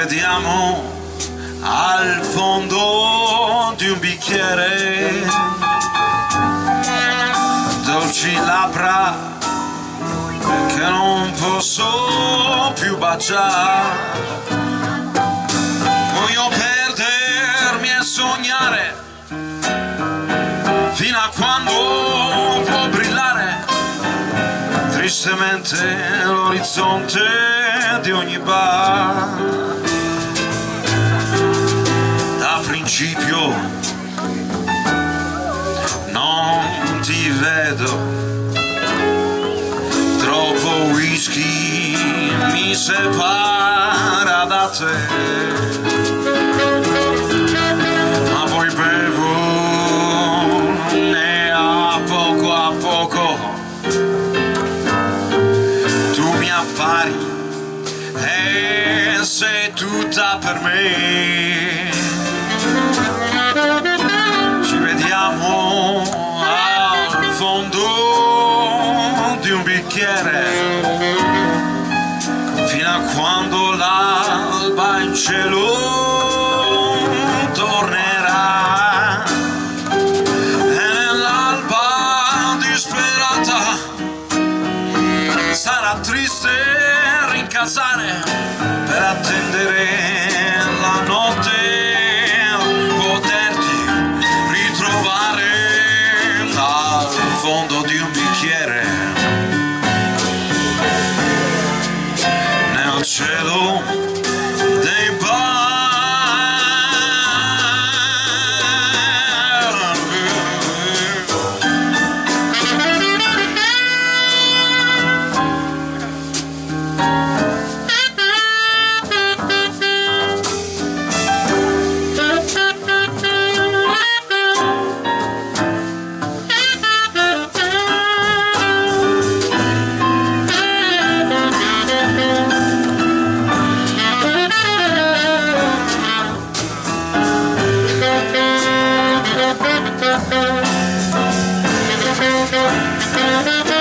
vediamo al fondo di un bicchiere, dolci labbra che non posso più baciare. Voglio perdermi e sognare fino a quando può brillare tristemente l'orizzonte di ogni bar. Da principio non ti vedo, troppo whisky mi separa da te, ma poi bevo e a poco tu mi appari e sei tutta per me. Ci vediamo al fondo di un bicchiere fino a quando l'alba in cielo tornerà, e nell'alba disperata sarà triste rincasare per attendere la notte, poterti ritrovare al fondo di un bicchiere nel cielo dei bar. Thank you.